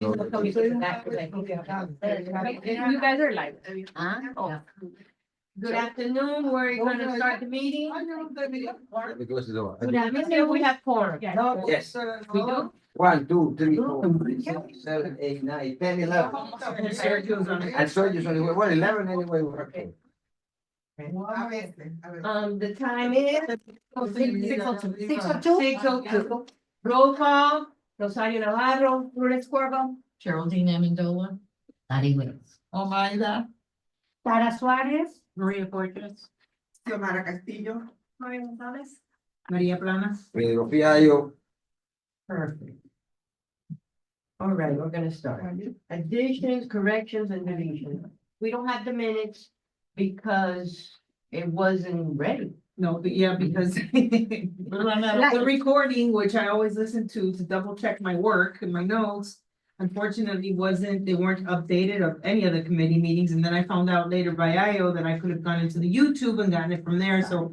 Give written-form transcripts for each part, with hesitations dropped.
You guys are live. Oh. Good afternoon, we're gonna start the meeting. Because it's over. Good afternoon, we have four. Yes. We do? 1, 2, 3, 4, 5, 6, 7, 8, 9, 10, 11. And Sergio's only, well, 11 anyway. We're okay. The time is. 6:02. 6:02. Roll call, Rosario Navarro, Lourdes Corvo. Geraldine Amendola. Lottie Williams. Omaida. Tara Suarez. Maria Fortress. Xiomara Castillo. Maria Gonzalez. Maria Planas. Pedro Fiallo. perfect. All right, we're gonna start. Additions, corrections, and deletions. We don't have the minutes because it wasn't ready. No, but yeah, because the recording, which I always listen to double check my work and my notes. Unfortunately, they weren't updated of any of the committee meetings, and then I found out later by IO that I could have gone into the YouTube and gotten it from there, so.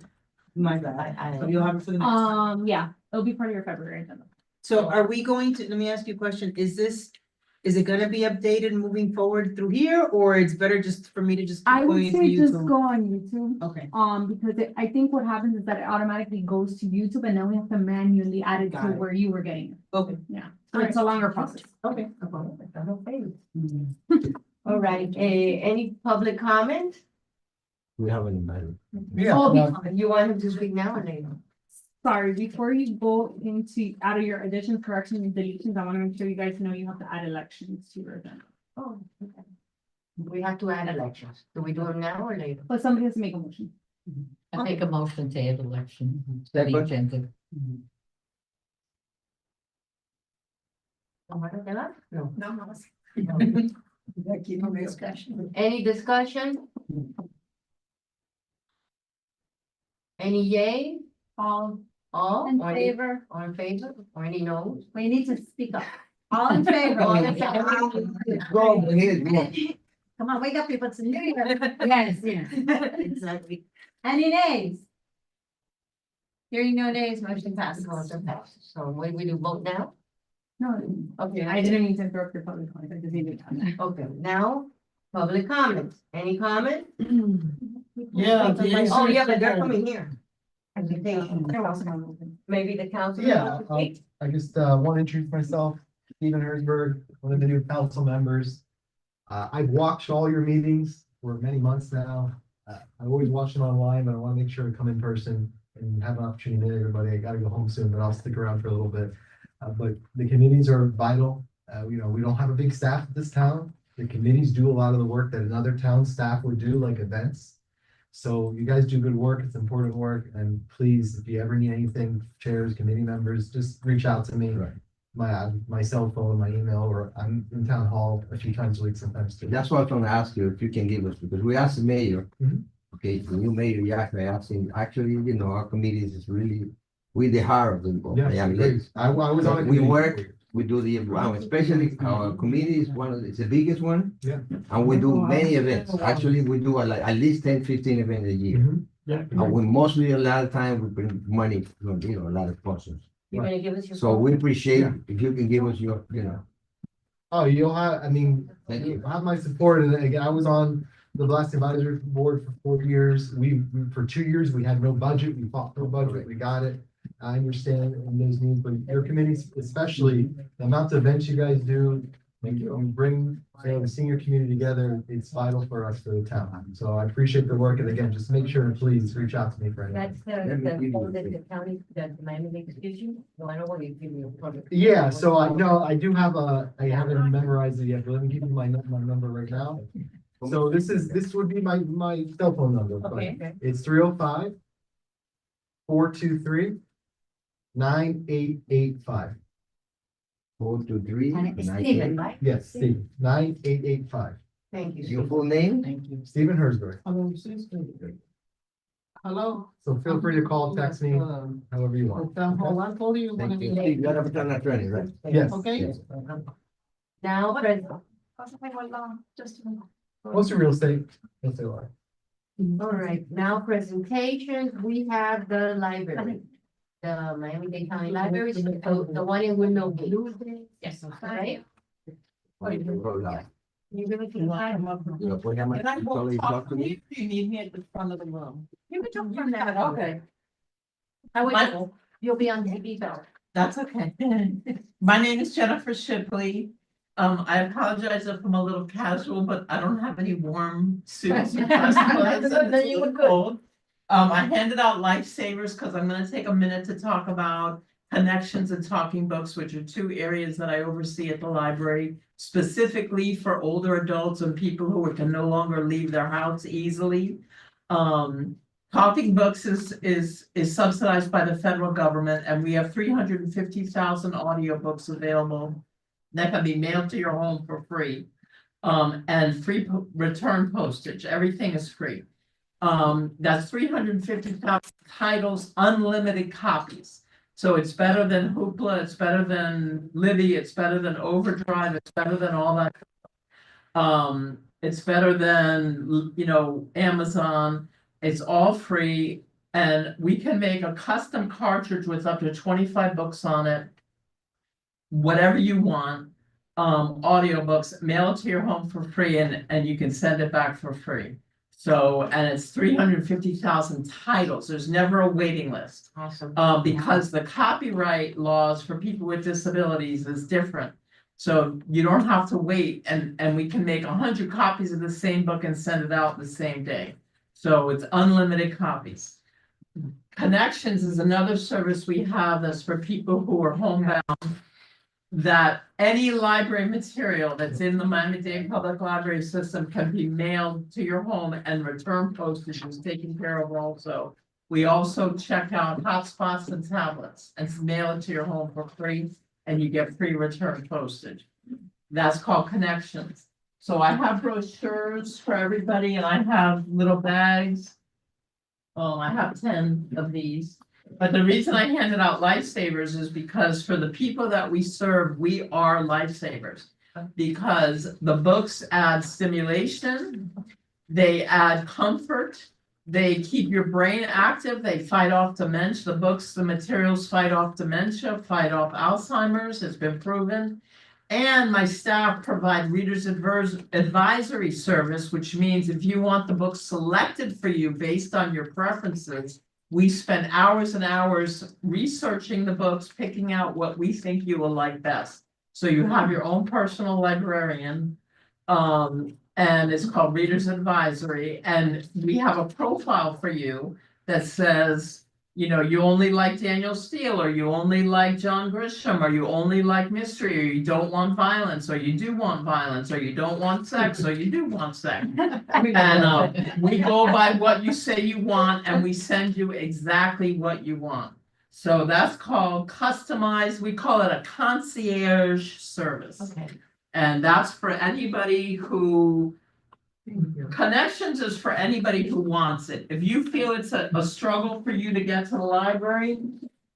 My bad, so you'll have it for the next time. Yeah, it'll be part of your February agenda. So are we going to, let me ask you a question, is it gonna be updated moving forward through here, or it's better just for me to just? keep I would going into say just YouTube? go on YouTube, Okay, because I think what happens is that it automatically goes to YouTube and then we have to manually add it to Got it. where you were getting it. okay, Yeah, so it's a longer process. okay. All right, any public comment? We haven't invited. Oh, You want him to speak now or later? sorry, before you go into, out of your additions, corrections, and deletions, I wanna make sure you guys know you have to add elections to your agenda. Oh, okay. We have to add elections. Do we do them now or later? But somebody has to make a motion. I make a motion to add election. Second. agenda. No. No. Aquí no veo. Any discussion? Any yay? All All? in Or any- favor, Or in favor? Or any no? we need to speak up. All in favor. All in favor. Go ahead, go. Come on, wake up, people, it's a new year. Yes, yes, exactly. Any nays? Hearing no nays, motion passes. So what do we do, vote now? No, Okay, I didn't mean to interrupt your public comment, I just needed to. Okay, now, public comments. Any comment? Yeah. Oh, yeah, but they're coming here. Maybe the council. Yeah, I just want to introduce myself, Stephen Herzberg, one of the new council members. I've watched all your meetings for many months now. I always watch them online, but I want to make sure to come in person and have an opportunity to meet everybody. I gotta go home soon, but I'll stick around for a little bit. But the committees are vital. We don't have a big staff at this town. The committees do a lot of the work that another town staff would do, like events. So you guys do good work. It's important work. And please, if you ever need anything, chairs, committee members, just reach out to me. Right. My cell phone, my email, or I'm in town hall a few times a week sometimes too. That's what I was gonna ask you, if you can give us, because we asked the mayor. Mhm. Okay, the new mayor, yeah, I asked him, actually, our committees is really, we the heart of the. Yes, Miami great. Lakes. I was on a We committee. work, we do the, especially our committee is it's the biggest one. Yeah. And we do many events. Actually, we do like at least 10, 15 events a year. Mhm. Yeah. And we mostly, a lot of time, we bring money from, a lot of sponsors. You're gonna give us your. So we appreciate if you can give us your, Oh, you'll have, Thank you. you have my support. And again, I was on the Blast Advisory Board for 4 years. For 2 years, we had no budget. We fought for a budget. We got it. I understand those needs, but your committees, especially the amount of events you guys do, you bring, the senior community together, it's vital for us, for the town. So I appreciate the work. And again, just make sure, please reach out to me for anything. That's Let me the give you phone the that the thing. county, that Miami Lakes gives you? No, I don't want to give you a public. Yeah, so I know, I do have I haven't memorized it yet, but let me give you my number right now. So this would be my cell phone number, but Okay. it's 305-423-9885. 423. And it's 98. Stephen, right? Yes, Steve, 9885. Thank you. Your full name? Thank you. Stephen Herzberg. Hello. So feel free to call, text me, however you want. I told you. Thank you. Steve, you're an attorney, right? Yes. Okay. yes. Now, Pres- What's your real estate? Yes, they are. all right, now presentations, we have the library. The Miami-Dade County Library, so the one in Windmill Beach. Yes. Right? Roll out. You're gonna keep time up. Voy a llamar Can I a go Tully talk Doctor. to you? Do you need me at the front of the room? You can talk from that, okay. My- You'll be on TV though. That's okay. My name is Jennifer Shipley. I apologize if I'm a little casual, but I don't have any warm suits. or dress clothes, and Then it's you a were little good. cold. I handed out lifesavers because I'm gonna take a minute to talk about connections and talking books, which are two areas that I oversee at the library. Specifically for older adults and people who can no longer leave their house easily. Talking books is subsidized by the federal government, and we have 350,000 audiobooks available. That can be mailed to your home for free. And free return postage, everything is free. That's 350,000 titles, unlimited copies. So it's better than Hoopla, it's better than Libby, it's better than Overdrive, it's better than all that. It's better than, Amazon, it's all free. And we can make a custom cartridge with up to 25 books on it. Whatever you want, audiobooks, mail it to your home for free and you can send it back for free. So, and it's 350,000 titles. There's never a waiting list. Awesome. Because the copyright laws for people with disabilities is different. So you don't have to wait and we can make 100 copies of the same book and send it out the same day. So it's unlimited copies. Connections is another service we have that's for people who are homebound. That any library material that's in the Miami-Dade Public Library system can be mailed to your home and return postage is taken care of also. We also check out hotspots and tablets and mail it to your home for free and you get free return postage. That's called Connections. So I have brochures for everybody and I have little bags. I have 10 of these. But the reason I handed out lifesavers is because for the people that we serve, we are lifesavers. Because the books add stimulation, they add comfort, they keep your brain active, they fight off dementia. The books, the materials fight off dementia, fight off Alzheimer's, it's been proven. And my staff provide readers advisory service, which means if you want the book selected for you based on your preferences, we spend hours and hours researching the books, picking out what we think you will like best. So you have your own personal librarian. And it's called Reader's Advisory. And we have a profile for you that says, you only like Daniel Steele, or you only like John Grisham, or you only like mystery, or you don't want violence, or you do want violence, or you don't want sex, or you do want sex. And we go by what you say you want and we send you exactly what you want. So that's called customized, we call it a concierge service. Okay. And that's for anybody who, Connections is for anybody who wants it. If you feel it's a struggle for you to get to the library,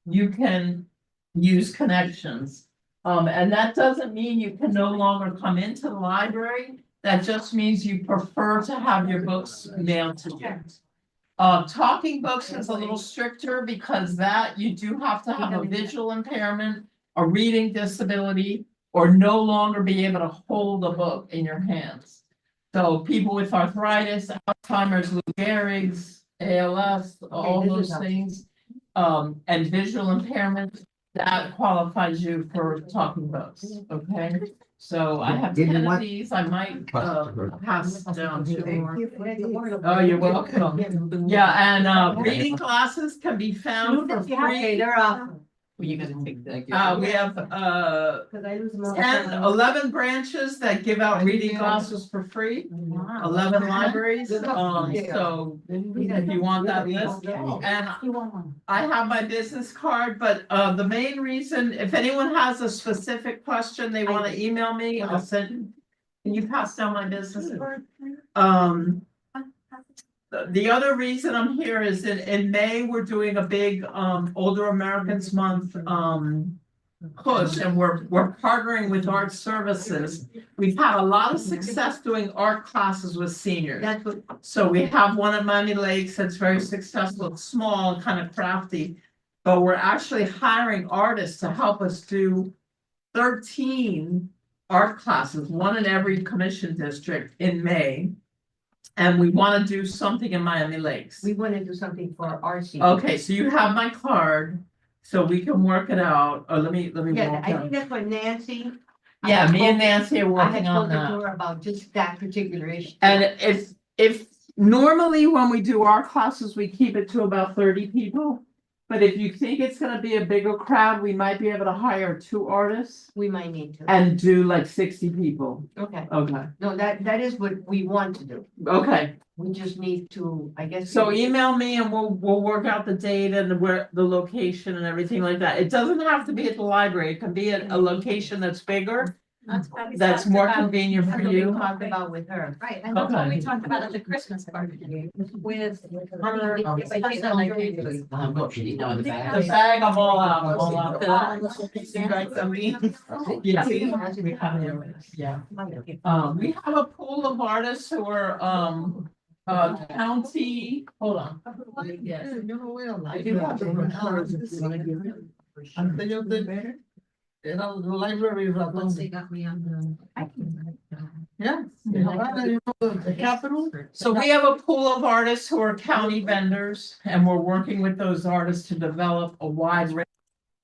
you can use Connections. And that doesn't mean you can no longer come into the library. That just means you prefer to have your books mailed to you. Talking books is a little stricter because that you do have to have a visual impairment, a reading disability, or no longer be able to hold a book in your hands. So people with arthritis, Alzheimer's, Lou Gehrig's, ALS, all those things, and visual impairment, that qualifies you for talking books, okay? So I have Give me 10 of one. these, I might pass down two more. you. Oh, you're welcome. Yeah, and reading glasses can be found for free. They're awesome. You gonna take that? We have Cause I lose them all. the 10, time. 11 branches that give out reading glasses for free. 11 libraries, so if you want that list. And I have my business card, but the main reason, if anyone has a specific question they want to email me, I'll send. Can you pass down my business card? The other reason I'm here is in May, we're doing a big Older Americans Month push, and we're partnering with Art Services. We've had a lot of success doing art classes with seniors. That's what, So we have one at Miami Lakes that's very successful. It's small and kind of crafty. But we're actually hiring artists to help us do 13 art classes, one in every commission district in May. And we want to do something in Miami Lakes. We want to do something for our seniors. Okay, so you have my card, so we can work it out. Oh, let me Yeah, walk I down. think that's what Nancy. Yeah, me and Nancy are I working had on spoken that. to her about just that particular issue. And if normally when we do our classes, we keep it to about 30 people. But if you think it's gonna be a bigger crowd, we might be able to hire 2 artists We might need to. and do like 60 people. Okay, Okay, no, that is what we want to do. okay. We just need to, I guess. So email me and we'll work out the date and where the location and everything like that. It doesn't have to be at the library. It can be at a location that's bigger. what we That's talked more about. convenient for That's what we you. talked about with her. Right, and that's what we Okay. talked about at the Christmas party with her. The bag, I'm all out, I'm all out. Yeah. Yeah. We have a pool of artists who are, county, hold on. I do have the Once they got me on the. Yeah. The capital. So we have a pool of artists who are county vendors, and we're working with those artists to develop a wide range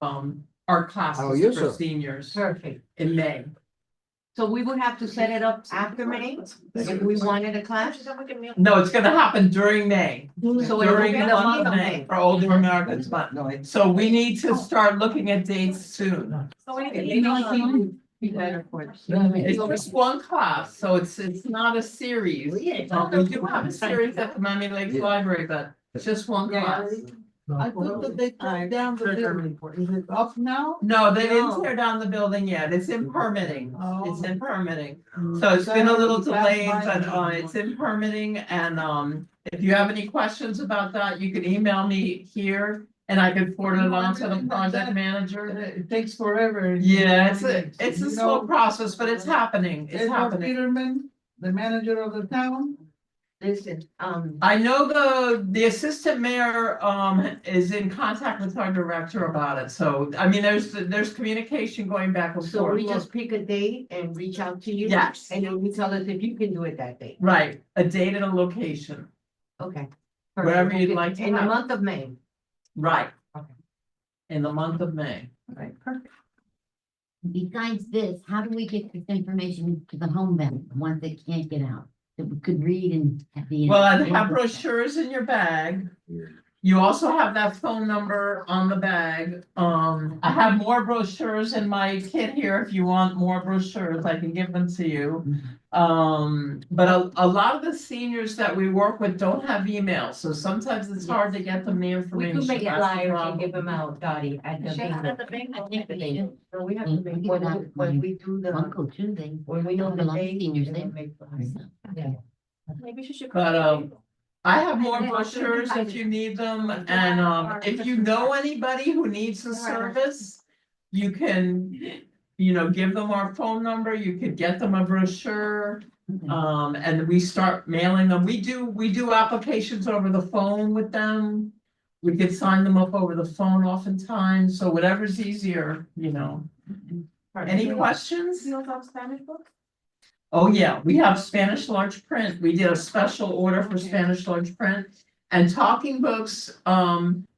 of art Oh, classes yes, for sir. seniors Perfect. in May. So we would have to set it up after May if we wanted a class. No, it's gonna happen during May, So it will during be the the month of May for older Americans, but No, it's. so we need to start looking at dates soon. Be better for us. It's just one class, so it's not a series. We do have a series at the Miami Lakes Library, but it's just one class. I thought that they took down the building. Is it up now? No, they didn't No. tear down the building yet. It's in permitting. It's Oh. in permitting. So it's been a little delayed, but it's in permitting and if you have any questions about that, you can email me here. And I can forward it on to the project manager. It takes forever. Yeah, it's a You slow know, process, but it's happening. It's Edward happening. Peterman, the manager of the town. Listen, I know the assistant mayor is in contact with our director about it. So, I mean, there's communication going back and so forth. we just pick a date and reach out to you. Yes, And then you tell us if you can do it that day. right. A date and a location. Okay. Wherever you'd like to In the have. month of May. Right. Okay. In the month of May. Right, perfect. Besides this, how do we get this information to the home then, the ones that can't get out, that we could read and at the. Well, I have brochures in your bag. You also have that phone number on the bag. I have more brochures in my kit here. If you want more brochures, I can give them to you. But a lot of the seniors that we work with don't have emails, so sometimes it's hard to get them the We information. could make it That's the live and problem. give them out, Dottie, at the. I think we should. So we have to Mm, make, we when could we, have when one we do the, Uncle too, they. when we know have the a lot of date. seniors then there. we'll make the- Maybe she should. But I have more brochures if you need them, and if you know anybody who needs the service, you can, give them our phone number, you could get them a brochure. And we start mailing them. We do applications over the phone with them. We could sign them up over the phone oftentimes, so whatever's easier, Any questions? You know about Spanish books? Oh, yeah, we have Spanish large print. We did a special order for Spanish large print. And Talking Books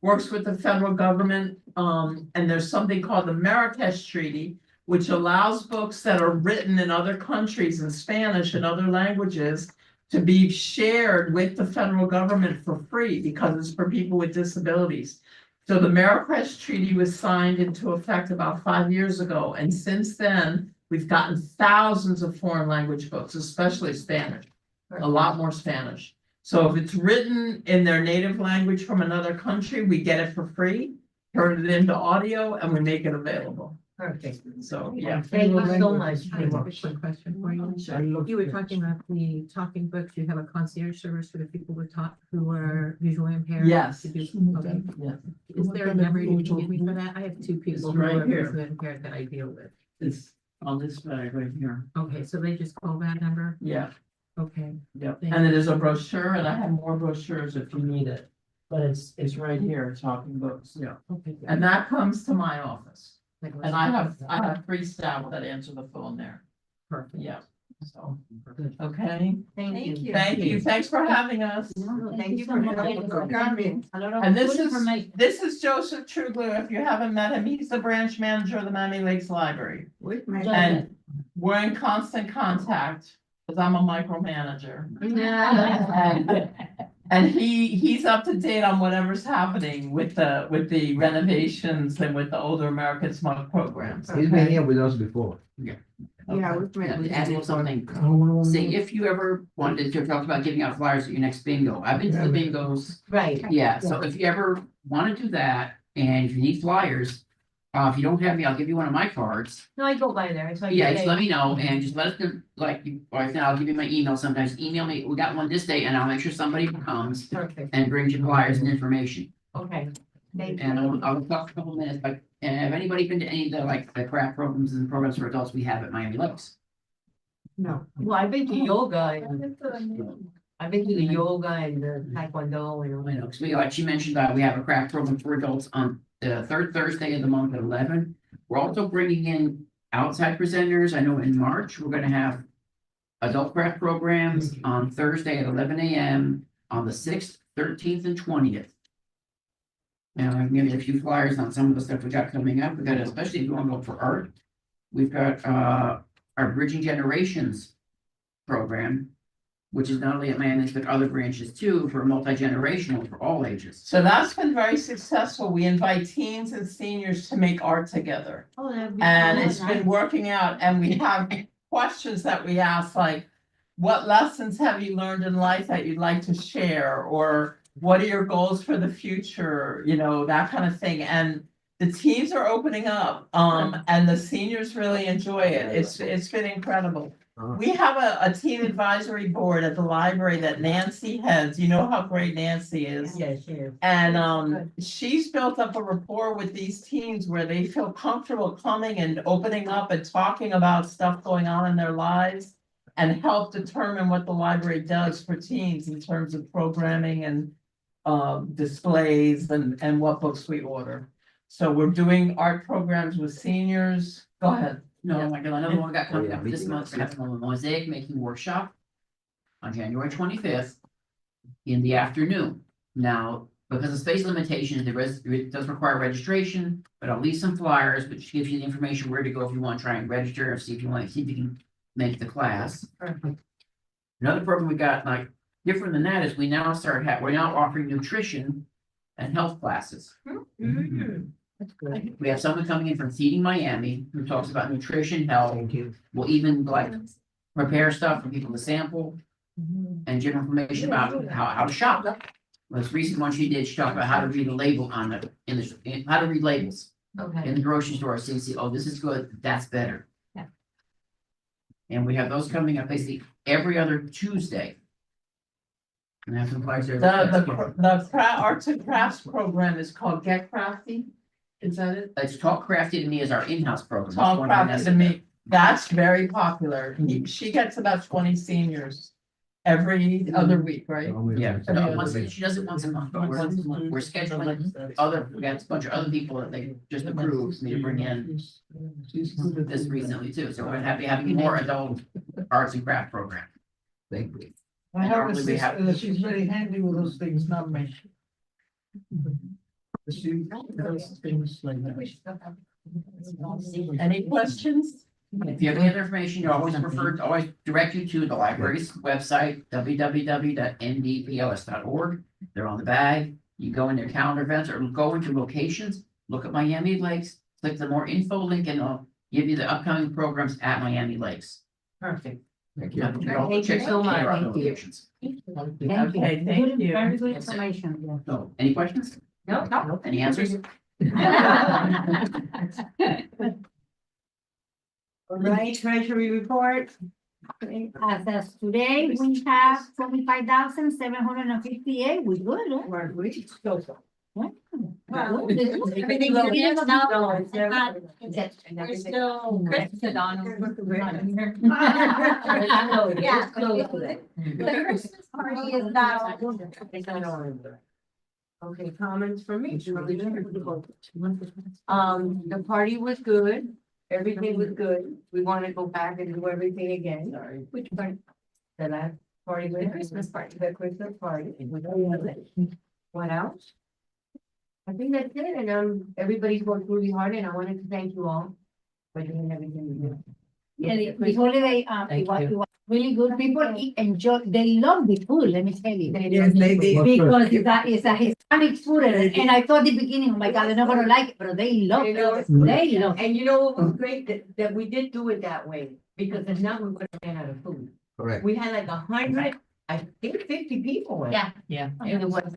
works with the federal government. And there's something called the Marrakesh Treaty, which allows books that are written in other countries in Spanish and other languages to be shared with the federal government for free because it's for people with disabilities. So the Marrakesh Treaty was signed into effect about 5 years ago, and since then, we've gotten thousands of foreign language books, especially Spanish, a lot more Spanish. So if it's written in their native language from another country, we get it for free, turn it into audio, and we make it available. Perfect. So, yeah. Thank you so much. I have a quick question for you. You were talking about the Talking Books, you have a concierge service for the people who are visually impaired? Yes. to do- okay. Yeah. Is there a number you can give me for that? I have two people who right are here. visually impaired that I deal with. It's on this bag right here. Okay, so they just call that number? Yeah, Okay. yeah. Thank And it is a brochure, and I have more brochures if you need it. But it's right here, Talking Books, yeah. Okay. And that comes to my office. And I have 3 staff that answer the phone there. Perfect. Yeah, so, okay, Thank you. thank you, thanks for having us. Thank you for coming. And this is Joseph Trugler, if you haven't met him, he's the branch manager of the Miami Lakes Library. And we're in constant contact, because I'm a micromanager. And he's up to date on whatever's happening with the renovations and with the older American Smart programs. He's been here with us before. Yeah, Adding something, say, if you ever wanted to talk about giving out flyers at your next bingo, I've been to the bingos. right. Yeah, so if you ever wanna do that, and if you need flyers, if you don't have me, I'll give you one of my cards. No, I go by there. It's like. Yeah, just let me know, and just let us know, like, right now, I'll give you my email sometimes, email me, we got one this day, and I'll make sure somebody comes Perfect, and brings you flyers and information. okay. Thank And you. I'll talk for a couple minutes, but, and have anybody been to any of the, like, the craft programs and programs for adults we have at Miami Lakes? No, well, I've been to yoga and I've been to the yoga and the taekwondo and all I that. know, because we, like she mentioned, we have a craft program for adults on the third Thursday of the month at 11. We're also bringing in outside presenters. I know in March, we're gonna have adult craft programs on Thursday at 11 a.m. on the 6th, 13th, and 20th. Now, I'm giving you a few flyers on some of the stuff we got coming up. We got, especially if you want to look for art. We've got our Bridging Generations program, which is not only at Miami, but other branches too, for multi-generational, for all ages. So that's been very successful. We invite teens and seniors to make art together. Oh, that'd be. And fun. it's been working out, and we have questions that we ask, like, what lessons have you learned in life that you'd like to share? Or what are your goals for the future? You know, that kind of thing. And the teams are opening up, and the seniors really enjoy it. It's been incredible. We have a teen advisory board at the library that Nancy heads. You know how great Nancy is. Yes, yes. And she's built up a rapport with these teens where they feel comfortable coming and opening up and talking about stuff going on in their lives. And help determine what the library does for teens in terms of programming and displays and what books we order. So we're doing art programs with seniors. Go ahead. No, like another one we got coming up this month, we're having a mosaic making workshop on January 25th in the afternoon. Now, because of space limitations, it does require registration, but I'll leave some flyers, which gives you the information where to go if you want to try and register or see if you can make the class. Another program we got, like, different than that is we now we're now offering nutrition and health classes. Mhm. That's good. We have someone coming in from Feeding Miami who talks about nutrition, health. Thank you. We'll even like prepare stuff for people to sample and give information about how to shop. Most recent one she did, she talked about how to read a label on it, how to read labels in Okay, the grocery store. So you see, oh, this is good, that's better. Yeah. And we have those coming up basically every other Tuesday. And I have some flyers there. The arts and crafts program is called Get Crafty. Is that it? It's Talk Crafty to Me is our in-house program. That's Talk one Crafty that's- to Me. That's very popular. She gets about 20 seniors every other week, right? Yeah, Every no, other she does it once a month, but we're scheduling we got a bunch of other people that they just approved me to bring in this recently too, so we're happy having more adult arts and craft program. Thank you. I have a Normally we have- sister that she's very handy with those things, not me. She does things like that. Any questions? If you have any other information, you're always always direct you to the library's website, www.ndpls.org. They're on the bag. You go in their calendar events or go into locations, look at Miami Lakes, click the more info link and it'll give you the upcoming programs at Miami Lakes. perfect. Thank you. Thank you so much. Thank you. Okay, thank you. Very good information, yeah. So, any questions? No, no. Any answers? All right, treasury report. As of today, we have 25,758. We good, huh? We're so. Well, Everything's now, okay. it's not- We're still. Yeah. The Christmas party is now. Okay, comments from me. The party was good. everything was good. We want to go back and do everything again. Which part? The last party. The Christmas party. The Christmas party. What else? I think that's it, and everybody's worked really hard, and I wanted to thank you all for doing everything you did. Yeah, the holiday, it was really good. People enjoy, they love the food, let me tell you. Yes, they did. Because it's a Hispanic food, and I thought at the beginning, oh my God, they're not gonna like it, but they love They love it. it. They love it. And you know what was great, that we did do it that way, because if not, we would have ran out of food. Correct. We had like 100, I think 50 people. went. Yeah. Yeah. And it was,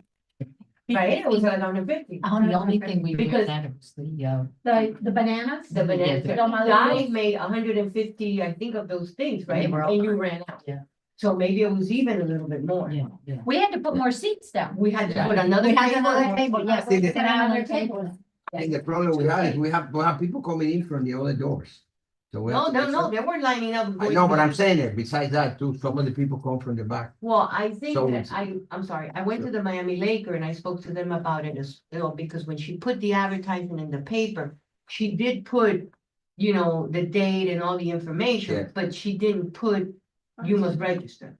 right, it was like 150. The only thing we Because- ran out of was the, The bananas. The bananas, Yeah, guys made 150, I think, of those things, right? they were all And you ran out. Yeah. So maybe it was even a little bit more. yeah. We had to put more seats down. We had to put another. We had table. another table, yes. See, the- Sit down another table. I think the problem we have is we have people coming in from the other doors. So we have No, to make no, sure- they weren't lining up. I know, but I'm saying that besides that too, some of the people come from the back. Well, I think So that it's- I'm sorry, I went to the Miami Laker and I spoke to them about it as well, because when she put the advertisement in the paper, she did put, you know, the date and all the Yeah. information, but she didn't put, you must register.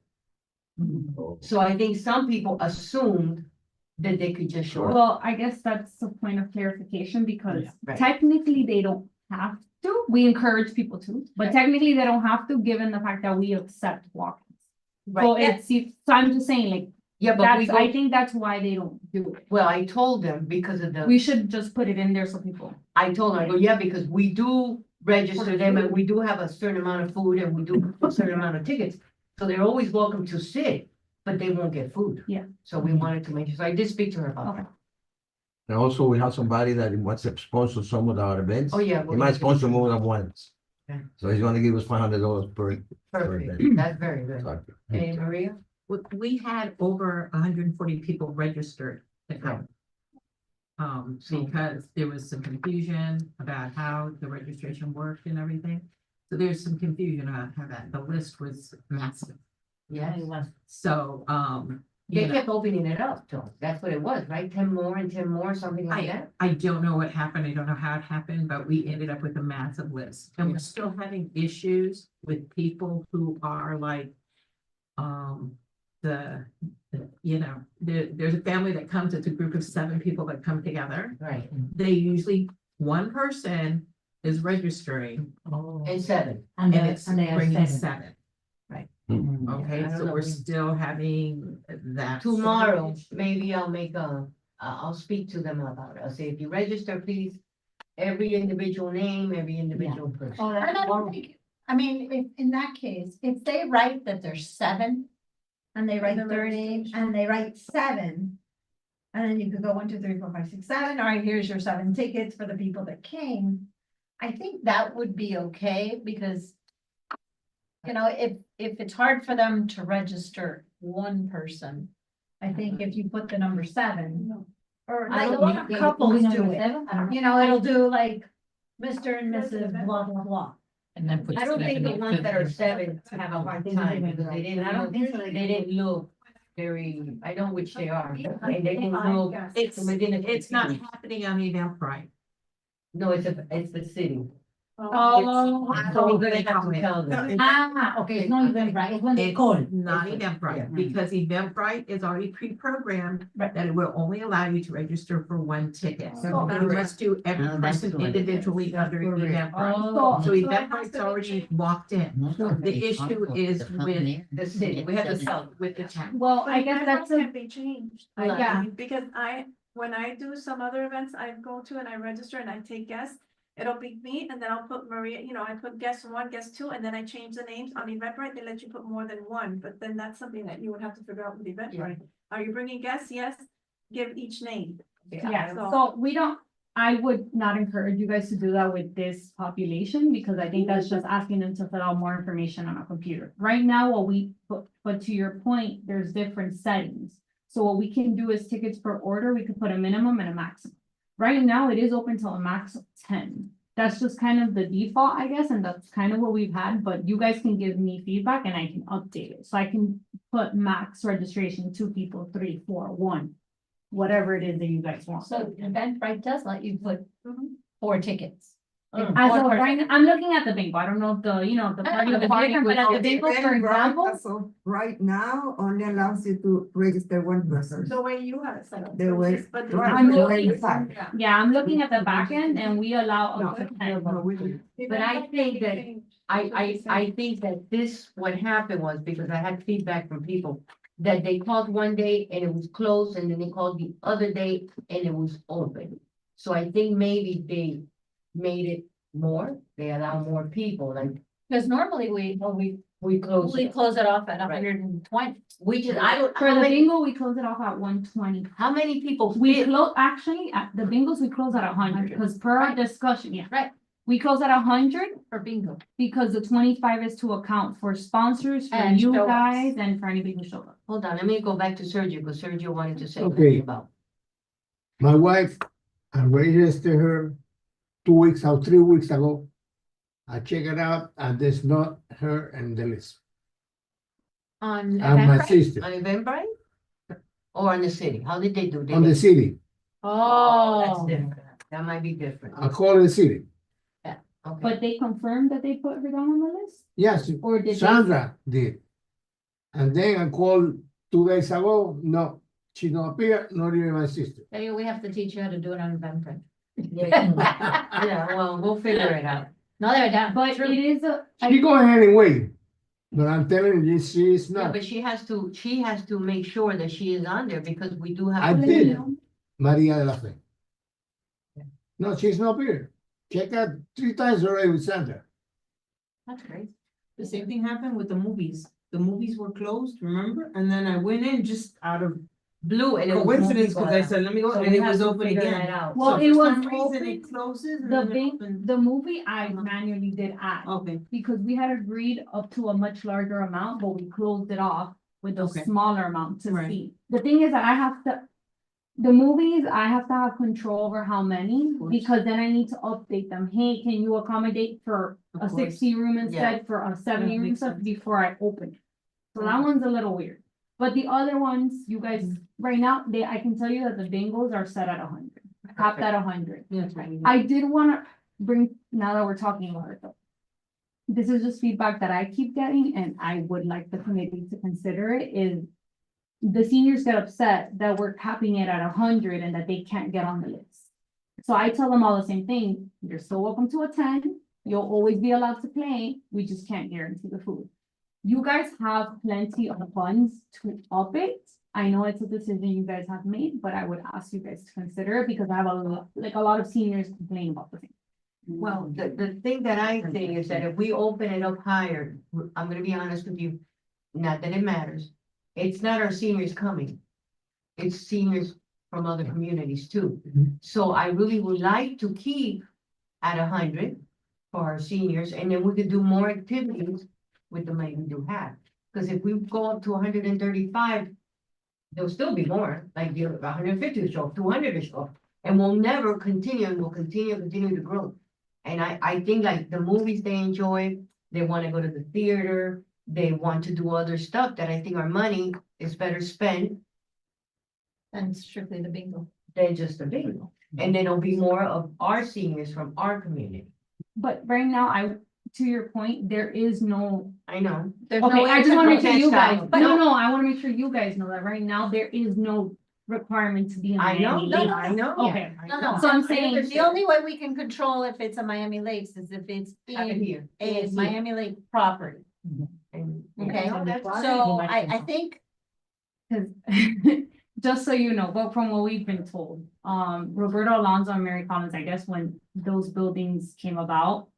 Oh. So I think some people assumed that they could just show up. Well, I guess that's the point of clarification because Right. technically they don't have to. We encourage people to, but technically they don't have to, given the fact that we accept walk-ins. So Right, so I'm just saying, like, yeah, but we that's, I go, think that's why they don't do it. well, I told them because of the. We should just put it in there so people. I told her, I go, yeah, because we do register them and we do have a certain amount of food and we do a certain amount of tickets. So they're always welcome to sit, but they won't get food. Yeah. So we wanted to make sure, so I did speak to her about Okay. that. And also we have somebody that wants to sponsor some of our events. Oh, yeah. He might sponsor more than once. Okay. So he's gonna give us $500 per. Perfect, that's very good. So, Hey, Maria? We had over 140 people registered to come. So- Because there was some confusion about how the registration worked and everything. So there's some confusion about how that, the list was massive. Yes, So, they you know, kept opening it up, Joe, that's what it was, right? 10 more and 10 more, something like that? I don't know what happened. I don't know how it happened, but we ended up with a massive list. And we're still having issues with people who are like, there's a family that comes, it's a group of 7 people that come together. Right, They usually, one person is registering and 7. and it's they are bringing 7. 7. Hmm. Okay, I don't so know. we're still having that. Tomorrow, maybe I'll make I'll speak to them about it. I'll say, if you register, please, every individual name, every individual person. Oh, and I don't think, I mean, if, in that case, if they write that there's 7, and they write their name, and they write 7, and then you could go 1, 2, 3, 4, 5, 6, 7, all right, here's your 7 tickets for the people that came. I think that would be okay, because, you know, if it's hard for them to register one person, I think if you put the number 7, or I like a don't lot of think- couples do it. You know, it'll do like Mr. and Mrs. blah, blah, blah. And then put. I don't think the seven ones that are in. 7 have a hard time, because they didn't, I don't look- think so. they didn't look very, I know which they are, and they didn't look. It's, within a it's not 15. happening on Eventbrite. No, it's the city. Oh, So we're gonna have to tell them. okay, it's not even right, it's when they call. It's not Yeah. Eventbrite, because Eventbrite is already pre-programmed Right. that it will only allow you to register for 1 ticket. So Oh, you must do every Oh, that's person the way it is. individually under Eventbrite. Oh. So Eventbrite's already locked in. The issue is with The city. We have to sell with the town. Well, I guess that's a, Can be changed. Yeah. Because when I do some other events, I go to and I register and I take guests. It'll be me and then I'll put Maria, I put guest 1, guest 2, and then I change the names on Eventbrite. They let you put more than 1, but then that's something that you would have to figure out with Eventbrite. Are you bringing guests? Yes, give each name. yeah, so I would not encourage you guys to do that with this population, because I think that's just asking them to fill out more information on a computer. Right now, what we, but to your point, there's different settings. So what we can do is tickets per order, we could put a minimum and a maximum. Right now, it is open till a max of 10. That's just kind of the default, I guess, and that's kind of what we've had, but you guys can give me feedback and I can update it. So I can put max registration, 2 people, 3, 4, 1, whatever it is that you guys want. So Eventbrite does let you put 4 tickets. As of right now, I'm looking at the bingo. I don't know if the, you know, the party of the different, but at the bingo, for example. So right now, only allows you to register one person. The way you have it set up. The way- But right, I'm the way looking- you have it. Yeah, I'm looking at the back end and we allow No, up to 10. no, we do. But I think that I think that this, what happened was, because I had feedback from people, that they called one day and it was closed, and then they called the other day and it was open. So I think maybe they made it more, they allow more people, like, Because normally we close it. close it off at Right. 120. We just, I don't, For how the many, bingo, we close it off at 120. how many people We fit? close, actually, at the bingos, we close at 100, because per our Right. discussion, yeah. Right. We close at 100 For bingo. because the 25 is to account for sponsors, for And you show-ups. guys, and for anybody who showed up. Hold on, let me go back to Sergio, because Sergio wanted to say Okay. something about. My wife, I registered her 2 weeks or 3 weeks ago. I check it out and there's not her in the list. On And my Eventbrite? sister On Eventbrite? Or on the city? How did they do? Did on the they- city. That's Oh. different. That might be different. I call the city. Okay. But they confirmed that they put her down on the list? Yes, Or did they? Sandra did. And then I called 2 days ago. No, she don't appear, not even my sister. Maybe we have to teach you how to do it on Eventbrite. Yeah, well, we'll figure it out. No, they're down. But it is a. She going anyway. But I'm telling you, she is Yeah, not. but she has to make sure that she is on there, because we do have. I to did. limit. Maria de la Fe. No, she's not here. Check out 3 times already with Sandra. That's great. The same thing happened with the movies. The movies were closed, remember? And then I went in just out of Blue and it was. coincidence, moving because I on. said, let me go, So and we it have was to open figure again. that out. Well, So it for was some reason open- it closes and The then it bing, opens. the movie I manually did add. Okay, Because we had agreed up to a much larger amount, but we closed it off with a Okay. smaller amount to Right. see. The thing is that I have to. The movies, I have to have control over how many, course. because then I need to update them. Hey, can you accommodate for Of a course. 60 room instead for a 70 room makes stuff sense. before I open it? So that one's a little weird. But the other ones, you guys, right now, I can tell you that the bingos are set at 100, capped at 100. yeah, that's right. I did wanna bring, now that we're talking about it though. This is just feedback that I keep getting, and I would like the committee to consider it, is. The seniors get upset that we're capping it at 100 and that they can't get on the list. So I tell them all the same thing, you're still welcome to attend, you'll always be allowed to play, we just can't guarantee the food. You guys have plenty of funds to up it. I know it's a decision you guys have made, but I would ask you guys to consider it, because I have a lot of seniors complain about the thing. Well, the thing that I think is that if we open it up higher, I'm gonna be honest with you, not that it matters. It's not our seniors coming. It's seniors from other communities too. Mhm. So I really would like to keep at 100 for our seniors, and then we could do more activities with the money we do have. Because if we go up to 135, there'll still be more, like the 150 to show up, 200 to show up. And we'll never continue, and we'll continue to grow. And I think like the movies they enjoy, they want to go to the theater, they want to do other stuff that I think our money is better spent And strictly the bingo. than just a bingo. And then it'll be more of our seniors from our community. But right now, to your point, there is no. I know. There's no Okay, way I just to wanna make sure protest you that guys, one. but no, No. I wanna make sure you guys know that right now, there is no requirement to be in I know, Miami no, Lakes. I know. Okay. I No, know. no. So I'm I saying, understand. The only way we can control if it's a Miami Lakes is if it's Have it in here. a Yes, Miami Lake property. and- Okay, No, that's fine. so I think, cause, just so you know, but from what we've been told, Roberto Alonso and Mary Collins, I guess when those buildings came about,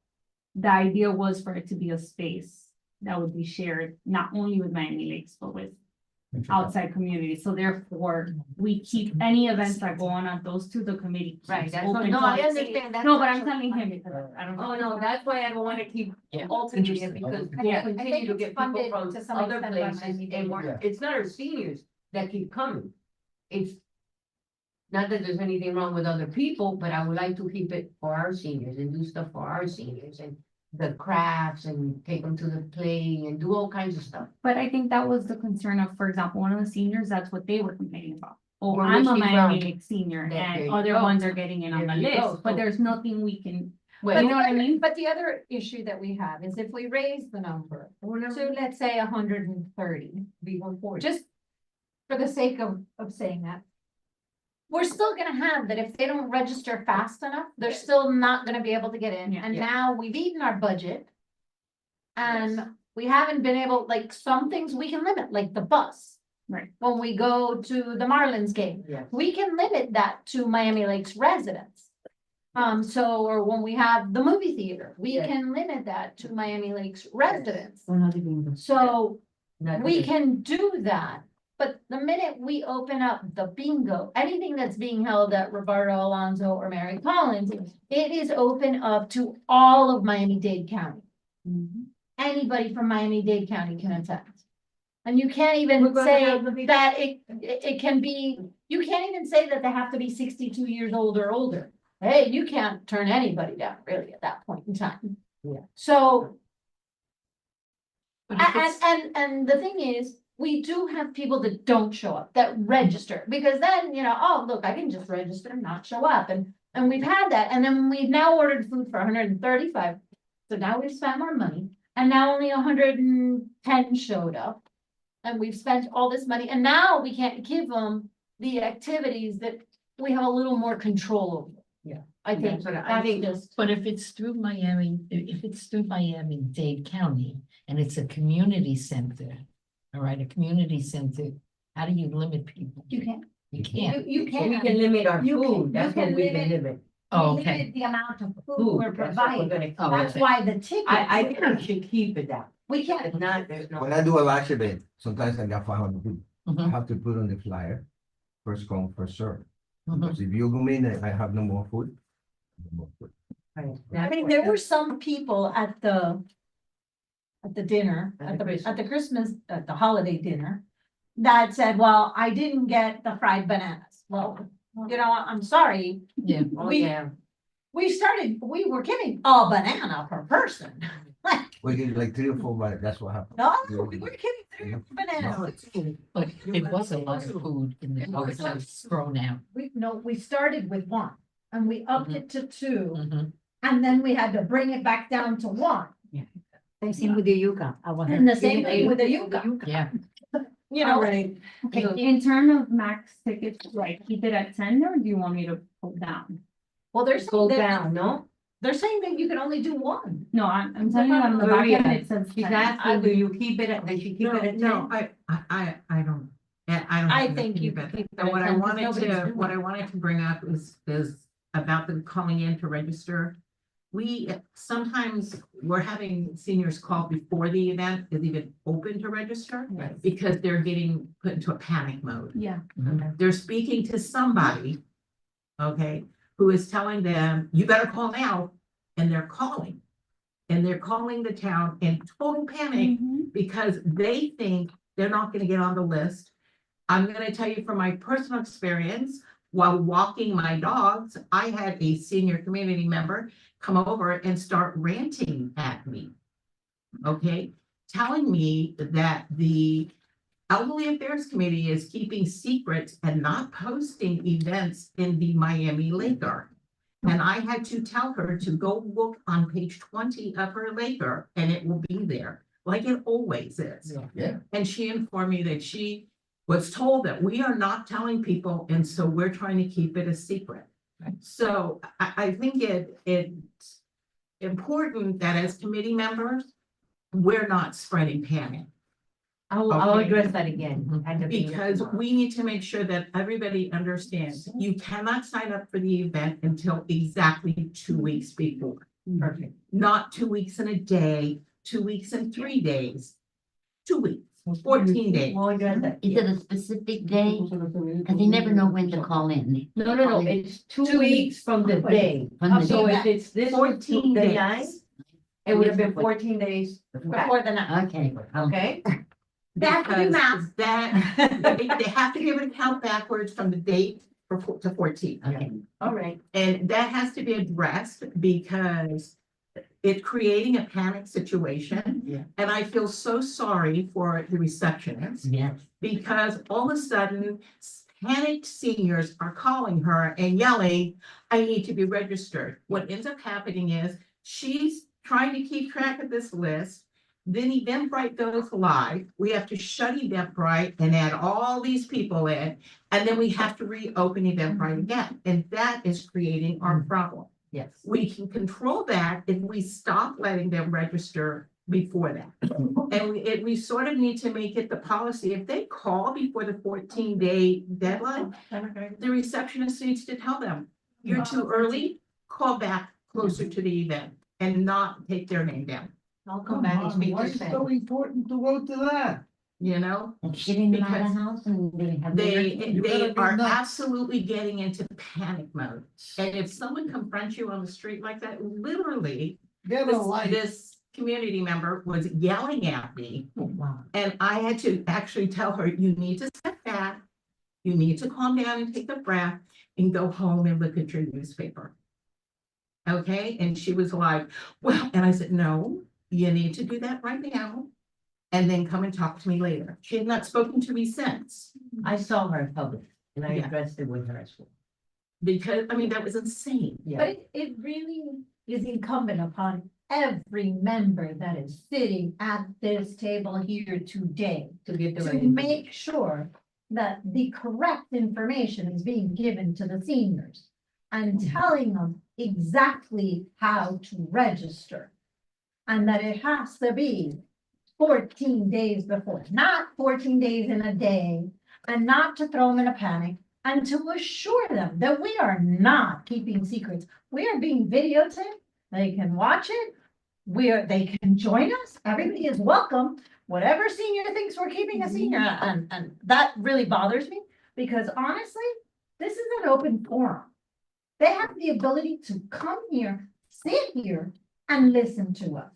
the idea was for it to be a space that would be shared, not only with Miami Lakes, but with outside communities. So therefore, we keep any events that go on at those two, the committee Right, keeps that's, open. no, to I the- understand that. No, but I'm telling him because I don't. Oh, no, that's why I don't wanna keep Yeah. alternating it, Interesting. because Yeah. we'll I continue think to it's get people funded from to some other extent by places, Miami and Yeah. it's not our seniors that keep coming. It's not that there's anything wrong with other people, but I would like to keep it for our seniors and do stuff for our seniors and the crafts and take them to the play and do all kinds of stuff. But I think that was the concern of, for example, one of the seniors, that's what they were complaining about. Oh, Where I'm was a she Miami from? Lakes senior There and you other go. ones are getting in on the There you go. list, but So- there's nothing we can. You know what I mean? But the other issue that we have is if we raise the number to, let's say, 130, just for the sake of saying that, we're still gonna have that if they don't register fast enough, they're still not gonna be able to get in. Yeah. And now we've eaten our budget. And we haven't been able, like, some things we can limit, like the bus. Right. When we go to the Marlins game, Yes. we can limit that to Miami Lakes residents. So, or when we have the movie theater, we Yes. can limit that to Miami Lakes residents. We're not even- So not we even- can do that, but the minute we open up the bingo, anything that's being held at Roberto Alonso or Mary Collins, it is open up to all of Miami-Dade County. Mhm. Anybody from Miami-Dade County can attend. And you can't We're even gonna say have the- that it can be, you can't even say that they have to be 62 years old or older. Hey, you can't turn anybody down really at that point in time. Yeah. So, But if it's- and the thing is, we do have people that don't show up, that register, because then, oh, look, I can just register and not show up, and we've had that, and then we've now ordered food for 135. So now we've spent more money, and now only 110 showed up. And we've spent all this money, and now we can't give them the activities that we have a little more control over. Yeah. I think, That's what I that's think. just, But if it's through Miami, if it's through Miami-Dade County and it's a community center, all right, a community center, how do you limit people? you can't, You can't. you So can't. we can limit our You can- food, you that's can what we can limit- limit. Oh, We okay. limit the amount of food Food, we're that's what we're providing. gonna- That's why the tickets. I think we should keep it that, We can't. if not, there's no. When I do a large event, sometimes I got 500 people. I Mhm, have to put on the flyer, first come, first serve. mhm. Because if you come in and I have no more food. no more food. I mean, there were some people at the dinner, at the Christmas, at the holiday dinner, that said, well, I didn't get the fried bananas. Well, I'm sorry, Yeah. Oh, we- yeah. we were giving a banana per person. We get like 3 or 4, but that's what happened. No, we were giving 3 bananas. But it was a lot of food in the, It was it was thrown out. We started with 1 and we upped it to 2, Mhm. and then we had to bring it back down to 1. Same thing with the yuca. And the same thing with the yuca, Yeah. Alright, Okay, in terms of max tickets, like keep it at 10, or do you want me to go down? well, they're go saying that, down, no? they're saying that you can only do 1. No, I'm telling you on the back Maria, end, it says She's 10. asking, do you keep it at, does she keep it at 10? No, I don't. I think you can keep it And at what I 10 'cause wanted nobody's to, doing what it. I wanted to bring up is about them calling in to register. We sometimes, we're having seniors call before the event is even open to register. Yes. Because they're getting put into a panic mode. Yeah, They're speaking to somebody, okay, who is telling them, you better call now, and they're calling. And they're calling the town in total panic because they think they're not gonna get on the list. I'm gonna tell you from my personal experience, while walking my dogs, I had a senior community member come over and start ranting at me. Okay, telling me that the Elderly Affairs Committee is keeping secrets and not posting events in the Miami Lake Garden. And I had to tell her to go look on page 20 of her Lake Garden, and it will be there, like it always is. Yeah. And she informed me that she was told that we are not telling people, and so we're trying to keep it a secret. So I think it's important that as committee members, we're not spreading panic. I'll Okay. address that again. at the meeting Because tomorrow. we need to make sure that everybody understands, you cannot sign up for the event until exactly 2 weeks before. Perfect. Not 2 weeks and a day, 2 weeks and 3 days. 2 weeks, 14 days. We'll address that. Is it a specific day? Cause they never know when to call in. No, it's 2 weeks from the day. From the So day. if it's this 14 the days. 9th, it would have been 14 days back, Before the night. Okay. okay? That could be Because math. they have to give an account backwards from the date to 14. Okay. All right. And that has to be addressed because it's creating a panic situation. Yeah. And I feel so sorry for the receptionist Yes. because all of a sudden panicked seniors are calling her and yelling, I need to be registered. What ends up happening is she's trying to keep track of this list. Then Eventbrite goes live. We have to shut Eventbrite and add all these people in. And then we have to reopen Eventbrite again. And that is creating our problem. Yes. We can control that if we stop letting them register before that. And we sort of need to make it the policy, if they call before the 14-day deadline, the receptionist needs to tell them, you're too early, call back closer to the event and not take their name down, I'll come back and speak Why to is Sam. so important to go to that? you know? And she didn't buy Because a house and they have. They gotta be are nuts. absolutely getting into panic mode. And if someone confronts you on the street like that, literally, Get a life. this community member was yelling at me. Wow. And I had to actually tell her, you need to step back. You need to calm down and take a breath and go home and look at your newspaper. Okay, and she was like, well, and I said, no, you need to do that right now. And then come and talk to me later. She had not spoken to me since. I saw her in public and I Yeah. addressed it with her as well. Because, I mean, that was insane. But Yeah. it really is incumbent upon every member that is sitting at this table here today To get the to right. make sure that the correct information is being given to the seniors and telling them exactly how to register. And that it has to be 14 days before, not 14 days in a day, and not to throw them in a panic, and to assure them that we are not keeping secrets. We are being videotaped. They can watch it. They can join us. Everybody is welcome. Whatever senior thinks we're keeping a senior, and that really bothers me, because honestly, this is an open forum. They have the ability to come here, sit here, and listen to us.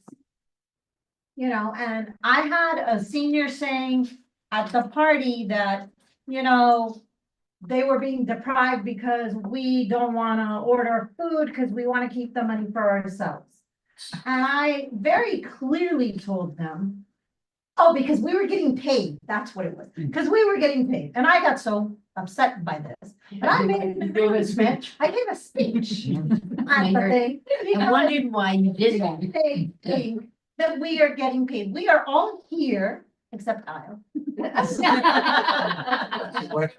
You know, and I had a senior saying at the party that, you know, they were being deprived because we don't wanna order food because we wanna keep the money for ourselves. And I very clearly told them, oh, because we were getting paid, that's what it was, because we were getting paid, and I got so upset by this. But I made, You gave a speech? I gave a speech at the thing. I because wondered why you did that. they think that we are getting paid. We are all here, except Kyle.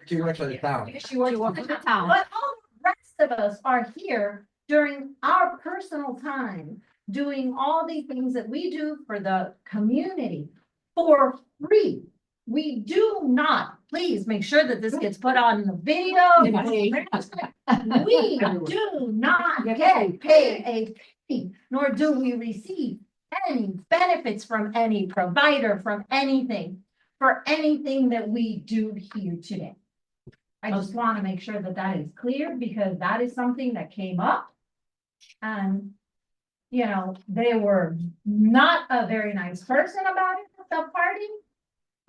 She works for the town. She works for the town. But all the rest of us are here during our personal time, doing all the things that we do for the community for free. We do not, please make sure that this gets put on the video. We do not get paid a fee, nor do we receive any benefits from any provider, from anything, for anything that we do here today. I just want to make sure that that is clear, because that is something that came up. And, you know, they were not a very nice person about it at the party.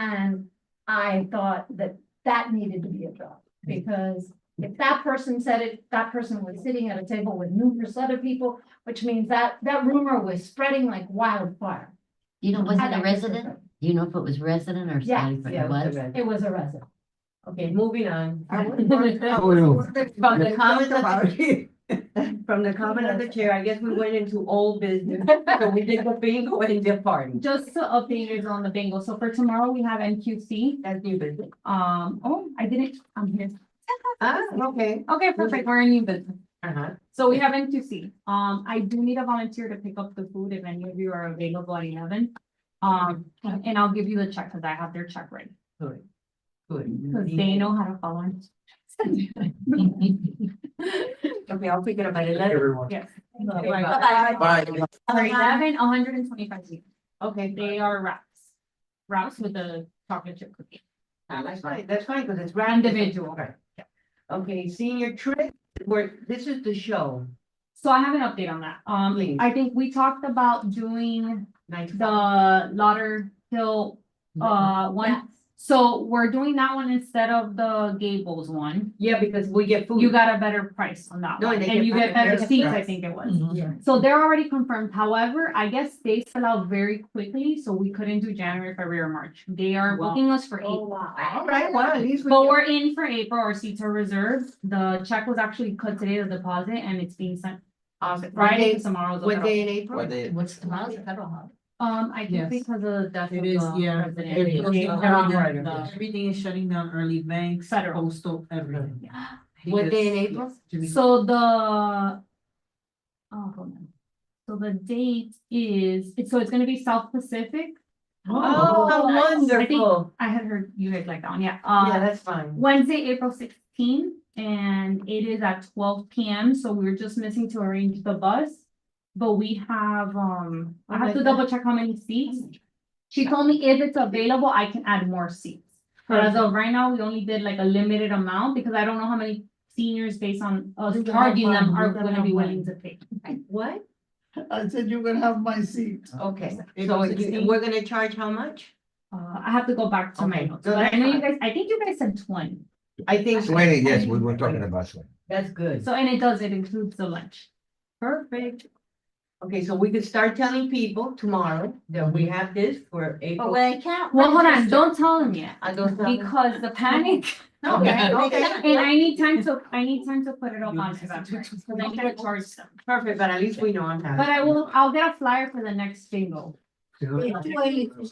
And I thought that that needed to be addressed, because if that person said it, that person was sitting at a table with numerous other people, which means that that rumor was spreading like wildfire. You know, was I it a like resident? this. Do you know if it was resident or Yes, somebody? Yeah, It was? It was a resident. Okay, moving on. Well, From the comment from the comment of the chair, I guess we went into old business, so we did the bingo and the party. Just to update you on the bingo, so for tomorrow, we have NQC, That's new business. oh, I didn't, I'm here. Ah, okay. Okay, perfect, we're in new business. Uh-huh. So we have NQC, I do need a volunteer to pick up the food if any of you are available at 11. And I'll give you the check, cause I have their check ready, Good. Good. cause they know how to follow. Okay, I'll pick it up at 11. Everyone. Yes. Okay, Bye. Bye. For 11, 125 seats. Okay, They are wraps with the chocolate chip cookie. that's fine, because it's random. Individual. Right. Okay, senior trip, this is the show. So I have an update on that. Please. I think we talked about doing Nice. the Lauderhill, one. Yes. So we're doing that one instead of the Gables one. Yeah, because we get food. You got a better price on that No, one, they and get you get better better seats, I price. think it was. Mhm. So they're already confirmed. However, I guess they sell out very quickly, so we couldn't do January, February, or March. They are Wow. booking us for Oh, April. wow. All right, well, at least we. But we're in for April. Our seats are reserved. The check was actually cut today, the deposit, and it's being sent Awesome. Friday to tomorrow's. What day in April? What's tomorrow's a federal holiday? I Yes. think because of the death of It is, the yeah. president. It is. They Everything- put on the- Everything is shutting down early, banks, Federal. postal, everything. What day in April? So the. Oh, hold on. So the date is, so it's gonna be South Pacific. Oh, how I think- wonderful. I had heard you guys like that one, yeah. Yeah, that's fine. Wednesday, April 16th, and it is at 12 p.m. So we're just missing to arrange the bus. But we have, I have to double check how many seats. She told me if it's available, I can add more seats. But as of right now, we only did like a limited amount because I don't know how many seniors based on us You're gonna charging have them one. are You're gonna gonna be have willing one. to pay. What? I said you're gonna have my seat. Okay, so April you- 16th? we're gonna charge how much? I have to go back to my Okay, notes, so but I that's know you fine. guys, I think you guys said 20. I think. 20, yes, we were talking about 20. That's good. So, and it includes the lunch. Perfect. Okay, so we could start telling people tomorrow that we have this for But April. when I can't. Well, hold on, register- don't tell them yet, I don't know. because the panic. Okay, okay. And I need time to put it up on Eventbrite, so they can charge them. Perfect, but at least we know I'm having. But I'll get a flyer for the next bingo. It's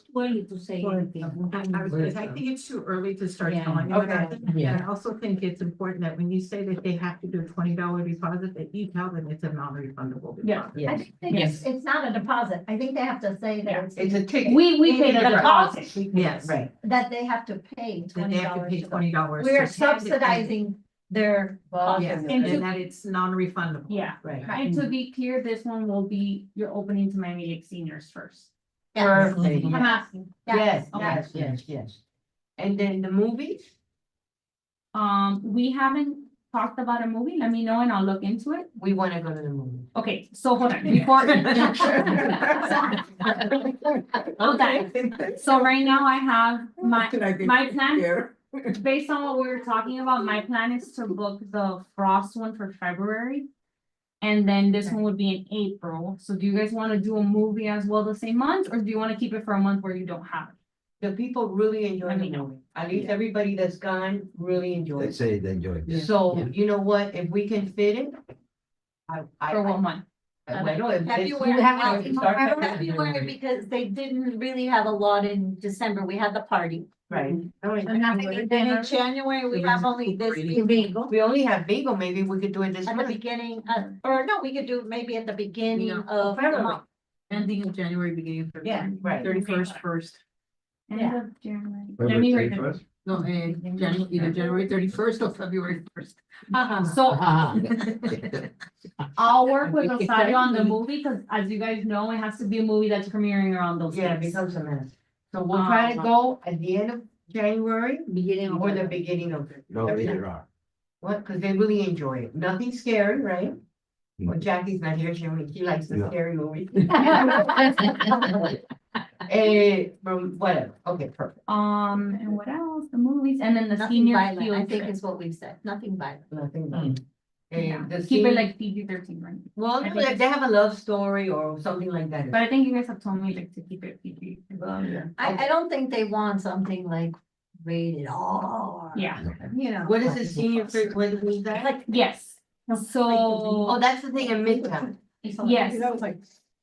too early to say anything. I think it's too early to start Yeah. telling them about it. Yeah. And I also think it's important that when you say that they have to do a $20 deposit, that you tell them it's a non-refundable Yeah. deposit. I Yes, think it's not a deposit. I think they have to say Yeah. that it's a ticket. We pay the Right. deposit. Yes. Right. that they have to pay That $20. they have to pay to go. $20. We're to attend it. subsidizing their. Yes, cost. And and that it's non-refundable. Yeah, Right. and to be clear, this one will be your opening to Miami-Dade seniors first. Yes. Perfect. I'm asking. Yes, Okay. yes, yes, yes. And then the movies? We haven't talked about a movie. Let me know and I'll look into it. We wanna go to the movie. Okay, so hold on, before. Okay, so right now I have my plan, based on what we were talking about, my plan is to book the Frost one for February. And then this one would be in April. So do you guys want to do a movie as well the same month, or do you want to keep it for a month where you don't have it? The people really enjoy Let the me know. movie. At least everybody that's gone really enjoys it. say they enjoy it. So, you know what, if we can fit it. For what month? Bueno, if this- February, we have to start February, because they didn't really have a lot in December. We had the party. Right. And then in January, we have only this bingo. We only have bingo, maybe we could do it this At the month. beginning, or no, we could do it maybe at the beginning Yeah. of the February. month. Ending of January, beginning of Yeah, February. right. 31st, first. End Yeah. of January. Let me write it. No, January, either January 31st or February 1st. So I'll work with Okay. Rosario on the movie, because as you guys know, it has to be a movie that's premiering around those Yeah, it dates. becomes a mess. So we'll try to go at the end of January Beginning or the beginning of. No, either are. What, cause they really enjoy it. Nothing scary, right? Well, Jackie's not here, she likes the No. scary movies. From whatever, okay, perfect. And what else? The movies, and then the nothing senior violent, I field think trip. is what we said, nothing violent. Nothing. Yeah. And the Keep senior- it like PG-13, right? Well, I think if they have a love story or something like that. But I think you guys have told me like to keep it PG. Well, yeah. I don't think they want something like rated R. Yeah. You know. What is the senior trip, when is that? Like, Yes, Oh, so, that's the thing in Midtown. yes.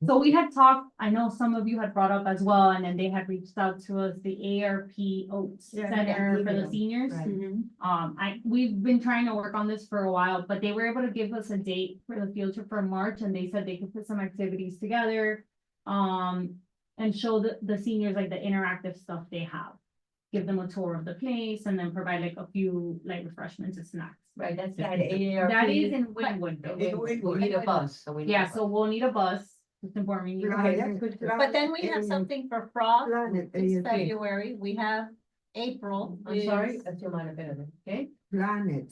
So we had talked, I know some of you had brought up as well, and then they had reached out to us, the ARP Oats Yeah, Center yeah, for the yeah. seniors. Right. We've been trying to work on this for a while, but they were able to give us a date for the field trip for March, and they said they could put some activities together. And show the seniors like the interactive stuff they have. Give them a tour of the place and then provide like a few like refreshments and snacks. Right, that's that AARP. That is in Wynwood though. We need a bus, so we. need a Yeah, bus. so we'll need a bus, just inform me. But then we have something for Frost, it's February, we have April. I'm sorry, is- that's your mind, okay? Planet,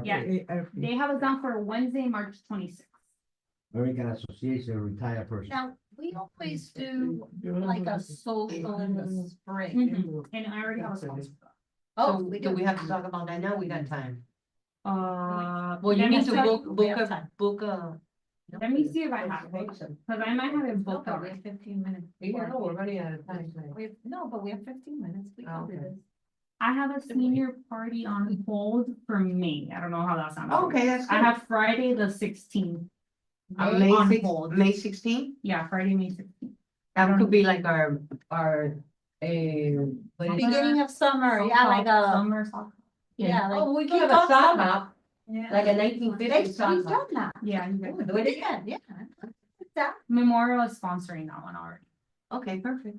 Yeah, they have us down for Wednesday, March 26th. American Association of Retired Persons. Now, We always do like a social in the spring. Mhm. And I already have a sponsor. Oh, So do we have to talk about that now? We got time. Well, Well, you need to we have time. book a. Let me see if I have it, because I might have it booked We already. have 15 minutes. Yeah, no, we're running out of time. No, but we have 15 minutes. We can do Okay. this. I have a senior party on hold for May. I don't know how that sounds. Okay, that's I good. have Friday the 16th. May on 6th, hold. May 16th? Yeah, Friday, May 16th. That could be like our, what is it? Beginning of summer, yeah, like a, Summer sock. yeah, like. Oh, we could have kickoff a sock summer. hop, like a 1950s sock We've hop. done that. Yeah, you guys. Do it again. Yeah. That, Memorial is sponsoring that one already. Okay, perfect.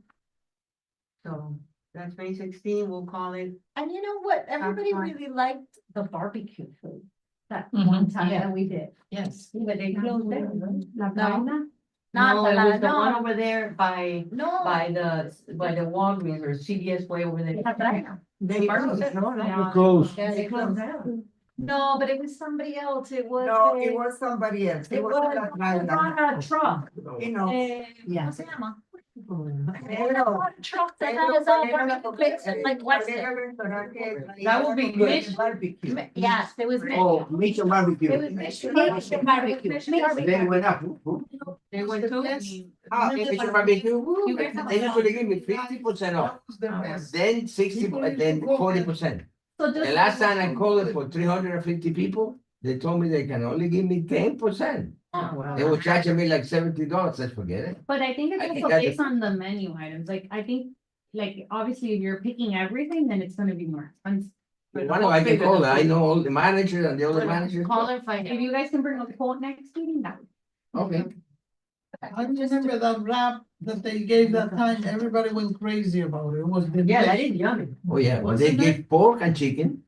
So that's May 16, we'll call it. and you know what? Everybody fine. really liked the barbecue food. That Mhm, one time yeah. that we did. Yes. But they closed down, right? La No. Traina. Not No, the it la- was the one no. over there by No. by the Walgreens or CVS way over there. La Traina. They closed it, no, Yeah. no. Close. Yeah, They closed down. No, but it was somebody else. It was. No, a- it was somebody else. It was on a truck. You know. ¿Cómo se llama? Pero- A truck that has all barbecue places like Western. That would be good. Barbecue. Yes, it was. Oh, Mission Barbecue. It was Mission Barbecue. They went up. They went to. Mission Barbecue. You guys have a- They usually give me 50% off, then 60, then 40%. So The just. last time I called it for 350 people, they told me they can only give me 10%. They were charging me like $70. I forget it. But I think I it's think also that's- based on the menu items, like, I think, like, obviously, if you're picking everything, then it's gonna be more expensive. Well, I can call it. I know all the managers and the other managers. Call and find If out. you guys can bring a quote next meeting, that would. Okay. I remember that rap that they gave that time, everybody went crazy about it. It was. Yeah, that is yummy. Oh, yeah. Well, they give pork and chicken.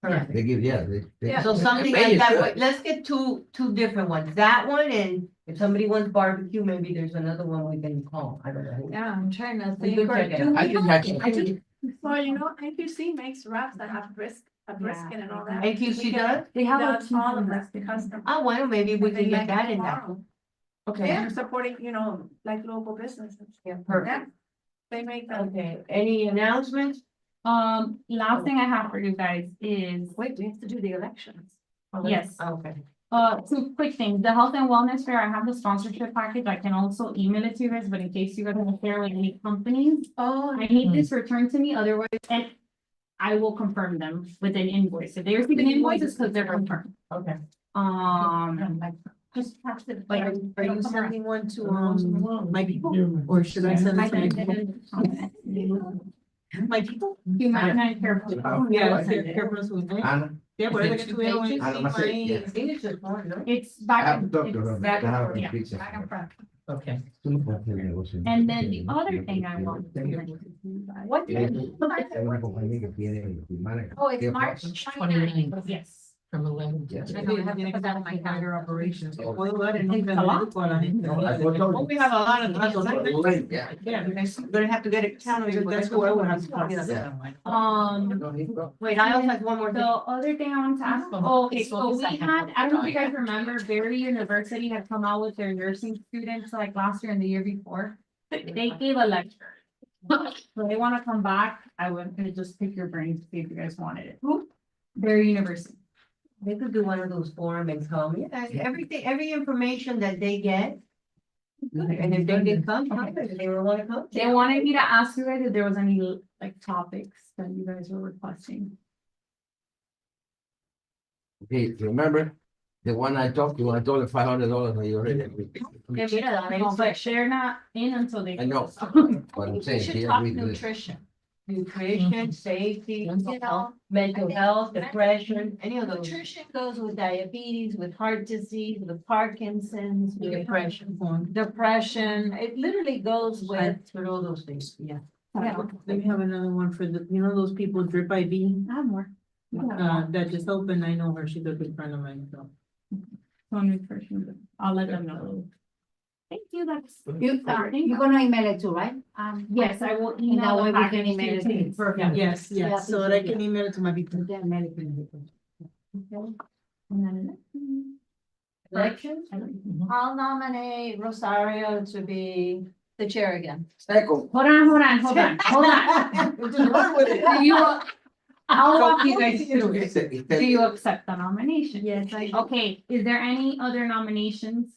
Perfect. They give, yeah. they- So something the like pay is that, good. but let's get two different ones, that one, and if somebody wants barbecue, maybe there's another one we can call, I don't know. Yeah, I'm trying to We think. could or check it do out. I we just have- actually. Well, you know, NQC makes wraps that have a brisket and all that. NQC We can- does? They have a Does all of cheese that custom. Oh, well, maybe we They can get make that it in that. tomorrow. Okay, They're supporting, you know, like local businesses. yeah, perfect, Yeah. They make them. okay, any announcements? Last thing I have for you guys is, Wait, we have to do the elections. yes, Okay, two quick things, the health and wellness fair, I have the sponsorship package, I can also email it to you guys, but in case you guys want to share with any companies, Oh. I need this returned to me, otherwise, and I will confirm them with an invoice, if they receive an invoice, it's because they're confirmed. okay. Just pass it. Like, are you sending one to, my people, or should I send it to my people? My people? Humanitarian care. Yeah, careful with me. Ana, Yeah, por eso que estuvieron en Ana Macei, yeah. It's just one, no? It's I back. have to talk to her. back I and have forth, to yeah, fix it. back and front. Okay. And then the other thing I want to mention. What? Oh, it's March 29th. Yes. From 11 to. I know, I have to put that in my calendar. Operations. Oh. Puedo dar en un It's a lot. para la gente. Well, we have a lot of those. Yeah. Yeah, we're gonna have to get it counted. That's who I would have to talk to. Wait, I also have one more The thing. other thing I want to ask, oh, okay, so we had, I don't know if you guys remember, Berry University had come out with their nursing students like last year and the year before. They gave a lecture. So they wanna come back, I would gonna just pick your brains to see if you guys wanted it. Who? Berry University. They could do one of those forum and come, yeah, everything, every information that they get. And if they did come, if they would wanna come. They wanted me to ask you guys if there was any like topics that you guys were requesting. Okay, remember, the one I talked to, I told her $500 and you already agreed. No, but they're not in until they. I know. What I'm We saying, should she talk agreed with it. nutrition. Nutrition, safety, You know, mental health, depression, any of those. nutrition goes with diabetes, with heart disease, with Parkinson's, with depression. It literally goes with. With all those things, yeah. Yeah. Let me have another one for the, you know, those people drip IV, I have more. that just opened, I know her, she's a good friend of mine, so. So nutrition, I'll let them know. Thank you, that's. You're gonna email it too, right? Yes, I will that email way the we can package to email you. it to you. Perfect. Yes, Yeah, yes, so that I can email it to my people. And then. Elections? I'll nominate Rosario to be the chair again. Hold on. Do you, I'll walk you guys through it. Do you accept the nomination? Yes, I. Okay, is there any other nominations?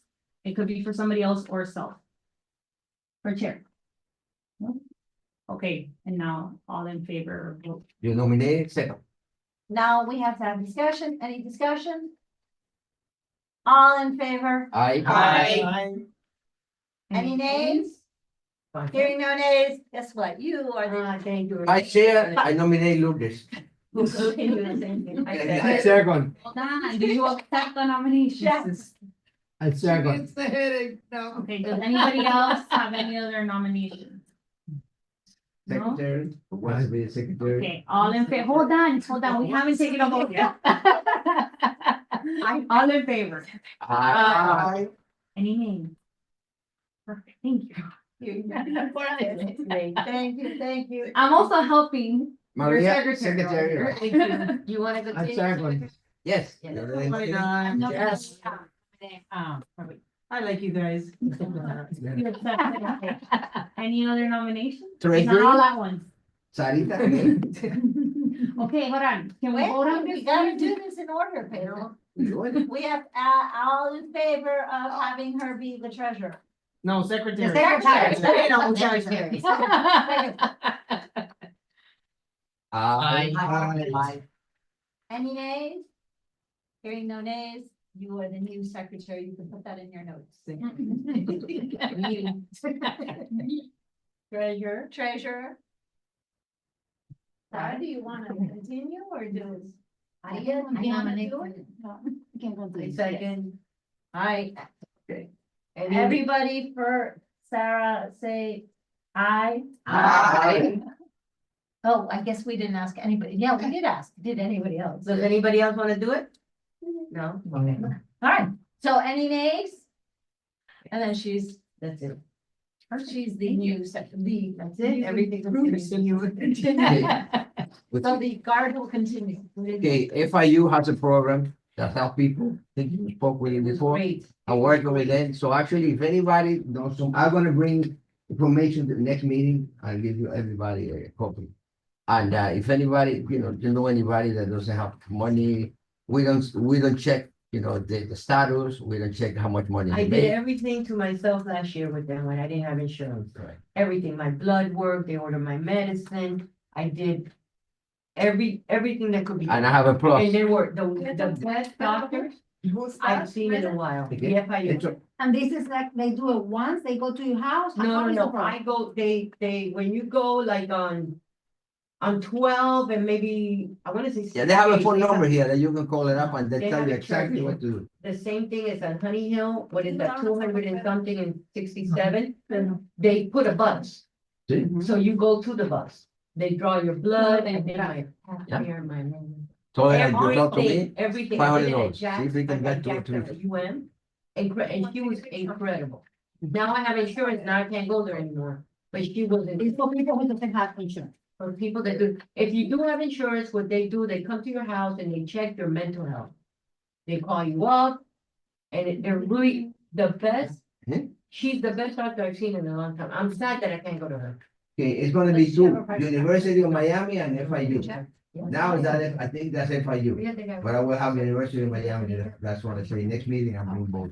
It could be for somebody else or self. For chair. No? Okay, and now all in favor, vote. You nominate, second. Now we have to have discussion. Any discussion? All in favor? I. Any nays? Hearing no nays, guess what? You are the. Thank you. I nominate Lourdes. I said- Second. Hold on, do you accept the nomination? Yes. I second. It's the headache now. Okay, does anybody else have any other nominations? No? Secretary. Who wants to be the secretary? Okay, all in favor, hold on, we haven't taken a vote yet. All in favor, Aye. any names? Perfect, thank you. Thank you. I'm also helping your Maria, secretary. secretary. You wanna I continue? second. Yes. Oh my God. Yes. I like you guys. You accept it, okay. Any other nominations? Treasury. Not all at once. Sarita. Okay, hold on, can we Wait, vote on we this? gotta do this in order, Pedro. We have, all in favor of having her be the treasurer. No, secretary. Secretary. No, secretary. Aye. Any nays? Hearing no nays, you are the new secretary. You can put that in your notes. Treasurer. Sarah, do you wanna continue or do? I You wanna nominate. do it? I second. Alright, Any- everybody for Sarah, say aye. Aye. Oh, I guess we didn't ask anybody. Yeah, we did ask. Did anybody else? Does anybody else wanna do it? No? Alright, so any nays? And then That's it. she's the new the. That's it, everything's. So the guard will continue. Okay, FIU has a program that help people. I think you spoke with him before. Great. I'm working with them. So actually, if anybody knows some, I'm gonna bring information to the next meeting. I'll give you everybody a copy. And if anybody, you know anybody that doesn't have money, we don't check, the status, we don't check how much money I they did make. everything to myself last year with them when I didn't have insurance. Right. Everything, my blood work, they ordered my medicine, I did everything that could be. And I have a plus. And they were the best doctors I've seen in a while. Okay. The FIU. It's a- And this is like, they do it once, they go to your house? No, I go, they, when you go like on 12 and maybe, I wanna say. Yeah, they have a 68, phone they number here that you can call it up and they They tell have you a exactly chart. what to do. The same thing as on Honey Hill, what is that, 200 and something and 67? They put a bus, See? so you go to the bus. They draw your blood and then Yeah. here, my. So you talk to me, Everything. I did it at $500. See Jack's, if we can I get got to it Jack's too. at the UM. And she was incredible. Now I have insurance, now I can't go there anymore, but she was. It's for people who doesn't have insurance. For people that do, if you do have insurance, what they do, they come to your house and they check your mental health. They call you up. And they're really the best. Hmm? She's the best doctor I've seen in a long time. I'm sad that I can't go to her. Okay, it's gonna be Does she have a two, private University of Miami and FIU. Check. Now that, I think that's FIU, Yeah, they got- but I will have University of Miami, that's what I say, next meeting, I'm doing both.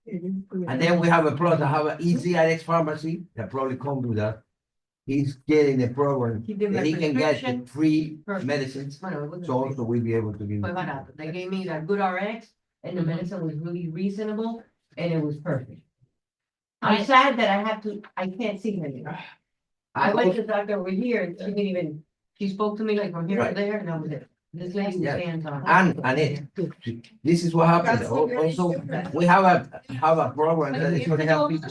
And then we have a plus, I have an ECRX pharmacy that probably comes with that. He's getting the program, He did my that he can get prescription. the free Perfect. medicines, Bueno, it wasn't so free. also we'll be able to give. Fue barato. They gave me that good RX and the medicine was really reasonable and it was perfect. I'm sad that I can't see her anymore. I went to the doctor over here and she didn't even, she spoke to me like from here to Right. there and that was it. This lady was Yeah. hands on. And it, this is what happens, also, we have a program that is gonna help people.